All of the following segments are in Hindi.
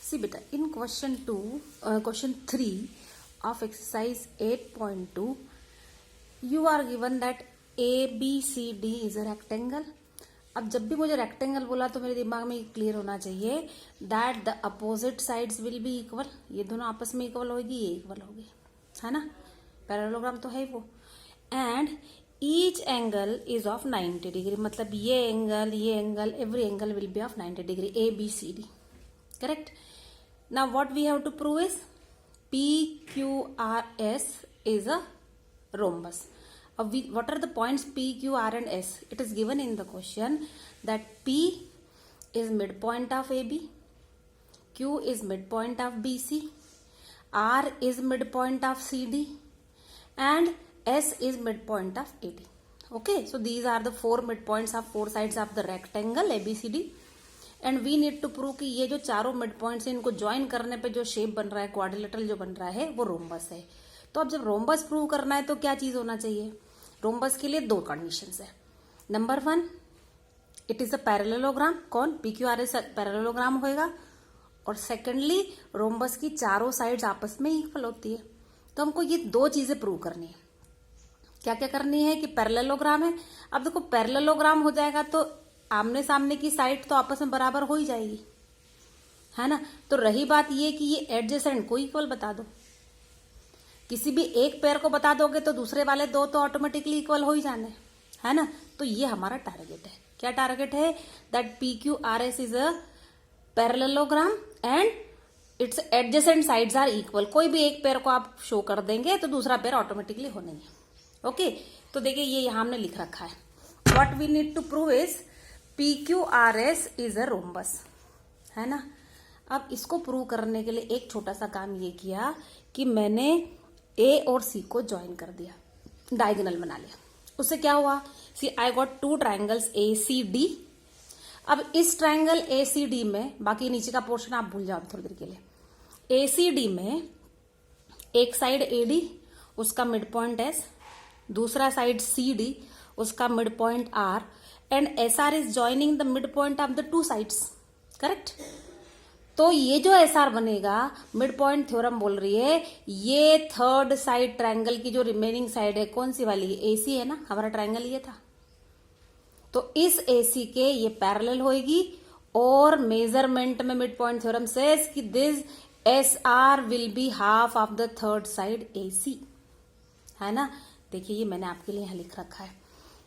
See beta, in question 3 of exercise 8.2, you are given that ABCD is a rectangle. अब जब भी मुझे रेक्टेंगल बोला तो मेरे दिमाग में क्लियर होना चाहिए that the opposite sides will be equal. ये दोनों आपस में इक्वल होगी, ये इक्वल होगी, है ना. पैरेललोग्राम तो है वो. And each angle is of 90 degree. मतलब ये angle every angle will be of 90 degree. ABCD. Correct. Now what we have to prove is PQRS is a rhombus. What are the points P, Q, R and S? It is given in the question that P is midpoint of AB, Q is midpoint of BC, R is midpoint of CD and S is midpoint of AD. Okay, so these are the four midpoints of four sides of the rectangle ABCD. And we need to prove कि ये जो चारों मिड पॉइंट्स हैं इनको ज्वाइन करने पे जो शेप बन रहा है, क्वाड्रिलेटरल जो बन रहा है, वो रोम्बस है. तो अब जब रोम्बस प्रूव करना है तो क्या चीज होना चाहिए? रोम्बस के लिए दो कंडीशंस है. Number 1, it is a parallelogram. कौन? PQRS पैरेललोग्राम होएगा. और सेकेंडली रोम्बस की चारों साइड्स आपस में इक्वल होती है. तो हमको ये दो चीजें प्रूव करनी है. क्या क्या करनी है? कि पैरेललोग्राम है. अब देखो पैरेललोग्राम हो जाएगा तो आमने सामने की साइड तो आपस में बराबर हो ही जाएगी, है ना. तो रही बात ये कि ये एडजेसेंट को इक्वल बता दो. किसी भी एक पेयर को बता दोगे तो दूसरे वाले दो तो ऑटोमेटिकली इक्वल हो ही जाने, है ना. तो ये हमारा टारगेट है. क्या टारगेट है? That PQRS is a parallelogram and its adjacent sides are equal. कोई भी एक पेयर को आप शो कर देंगे तो दूसरा पेयर ऑटोमेटिकली हो नहीं है. ओके, तो देखिए ये यहां हमने लिख रखा है. What we need to prove is PQRS is a rhombus, है ना. अब इसको प्रूव करने के लिए एक छोटा सा काम ये किया कि मैंने A और C को ज्वाइन कर दिया, डायगोनल बना लिया. उससे क्या हुआ? See I got two triangles ACD. अब इस ट्राइंगल ACD में, बाकी नीचे का पोर्शन आप भूल जाओ थोड़ी देर के लिए. ACD में एक साइड AD, उसका मिड पॉइंट S, दूसरा साइड CD, उसका mid point R, and SR is joining the midpoint of the two sides. Correct. तो ये जो SR बनेगा, मिड पॉइंट थ्योरम बोल रही है, ये थर्ड साइड ट्रायंगल की जो रिमेनिंग साइड है कौन सी वाली है? AC है ना. हमारा ट्रायंगल ये था. तो इस AC के ये पैरेलल होएगी और मेजरमेंट में मिड पॉइंट थ्योरम सेज कि this SR will be half of the third side AC, है ना. देखिए ये मैंने आपके लिए यहां लिख रखा है.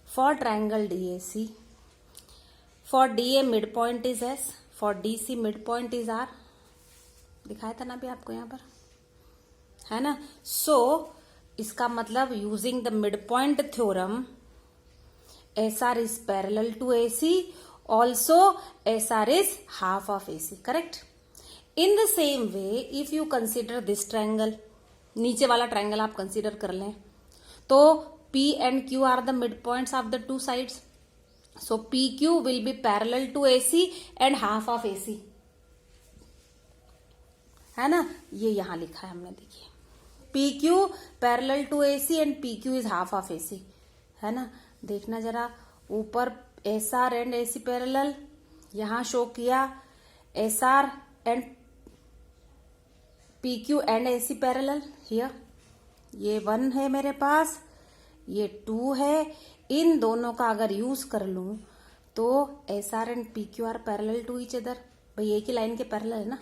For triangle DAC, for DA midpoint is S, for DC midpoint is R. दिखाया था ना अभी आपको यहाँ पर, है ना. So इसका मतलब using the midpoint theorem, SR is parallel to AC, also SR is half of AC. Correct. In the same way, if you consider this triangle, नीचे वाला ट्रायंगल आप कंसीडर कर लें, तो P and Q are the midpoints of the two sides. So PQ will be parallel to AC and half of AC, है ना. ये यहां लिखा है हमने, देखिए PQ parallel to AC and PQ is half of AC, है ना. देखना जरा, ऊपर SR and AC parallel, यहां शो किया SR and PQ and AC parallel. Here ये 1 है मेरे पास, ये 2 है. इन दोनों का अगर यूज कर लूं तो SR and PQ are parallel to each other. भाई एक ही लाइन के पैरेलल है ना.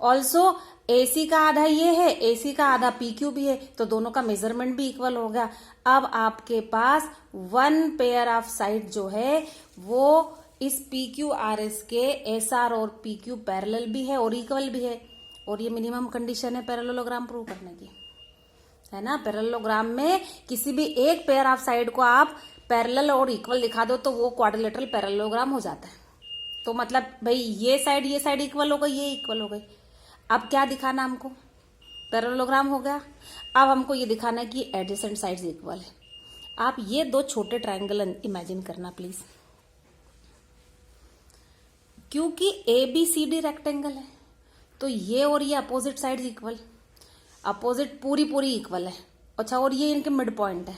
ऑल्सो AC का आधा ये है, AC का आधा PQ भी है, तो दोनों का मेजरमेंट भी इक्वल हो गया. अब आपके पास 1 पेयर ऑफ साइड जो है वो इस PQRS के SR और PQ पैरेलल भी है और इक्वल भी है. और ये मिनिमम कंडीशन है पैरेललोग्राम प्रूव करने की, है ना. पैरेललोग्राम में किसी भी एक पेयर ऑफ साइड को आप पैरेलल और इक्वल दिखा दो तो वो क्वाड्रिलेटरल पैरेललोग्राम हो जाता है. तो मतलब भाई ये साइड इक्वल हो गई, ये इक्वल हो गई. अब क्या दिखाना हमको? पैरेललोग्राम हो गया. अब हमको ये दिखाना है कि एडजेसेंट साइड्स इक्वल है. आप ये दो छोटे ट्रायंगल इमेजिन करना प्लीज. क्योंकि ABCD रेक्टेंगल है तो ये और ये अपोजिट साइड्स इक्वल, अपोजिट पूरी इक्वल है. अच्छा, और ये इनके मिड पॉइंट है.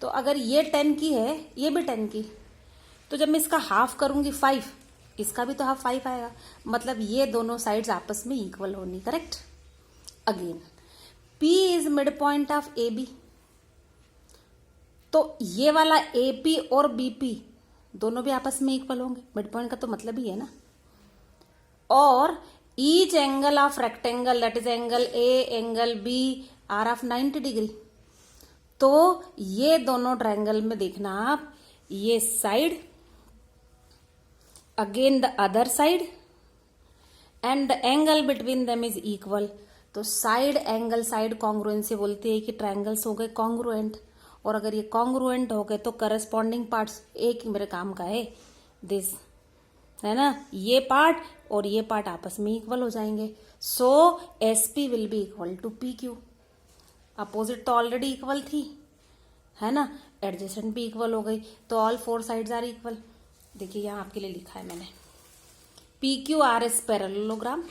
तो अगर ये 10 की है, ये भी 10 की, तो जब मैं इसका हाफ करूंगी 5, इसका भी तो हाफ 5 आएगा, मतलब ये दोनों साइड्स आपस में इक्वल होनी, correct. Again P is mid point of A B, तो ये वाला ए पी और बी पी दोनों भी आपस में इक्वल होंगे, मिड पॉइंट का तो मतलब ही है ना। और each angle of rectangle that is angle A angle B are of 90 degree. तो ये दोनों ट्रायंगल में देखना आप, ये side again the other side and the angle between them is equal. तो साइड एंगल साइड कॉन्ग्रुएंट से बोलते हैं कि ट्रायंगल्स हो गए कॉन्ग्रुएंट, और अगर ये कॉन्ग्रुएंट हो गए तो करस्पॉन्डिंग पार्ट्स एक ही मेरे काम का है, दिस है ना, ये पार्ट और ये पार्ट आपस में इक्वल हो जाएंगे। So S P will be equal to P Q. Opposite तो ऑलरेडी इक्वल थी, है ना, एडजेसेंट भी इक्वल हो गई, तो ऑल 4 साइड्स आर इक्वल। देखिए यहां आपके लिए लिखा है मैंने, P Q R S parallelogram.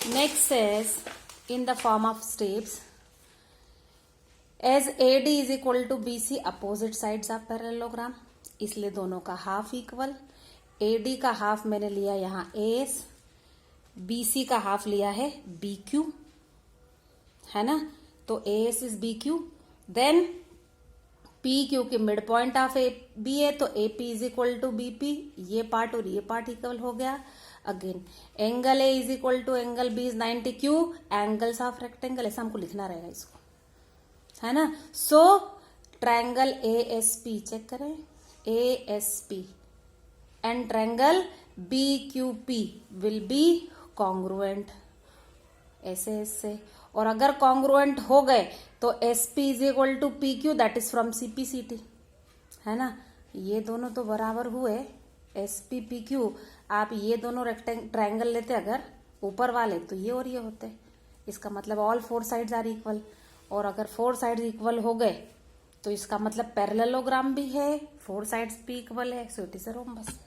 Next is in the form of steps, as A D is equal to B C, opposite sides of parallelogram, इसलिए दोनों का हाफ इक्वल। ए डी का हाफ मैंने लिया यहां ए एस, बी सी का हाफ लिया है बी क्यू, है ना, तो A S is B Q. Then P Q के mid point of A B है, तो A P is equal to B P, ये पार्ट और ये पार्ट इक्वल हो गया। Again angle A is equal to angle B is 90 Q, angles of rectangle, ऐसा हमको लिखना रहेगा इसको, है ना। So triangle A S P, check करें, A S P and triangle B Q P will be congruent, ऐसे ऐसे। और अगर कॉन्ग्रुएंट हो गए तो S P is equal to P Q, that is from C P C T, है ना, ये दोनों तो बराबर हुए, एस पी पी क्यू। आप ये दोनों ट्रायंगल लेते अगर ऊपर वाले, तो ये और ये होते, इसका मतलब ऑल 4 साइड्स आर इक्वल। और अगर 4 साइड्स इक्वल हो गए तो इसका मतलब पैरेललोग्राम भी है, 4 साइड्स भी इक्वल है, so it is a rhombus.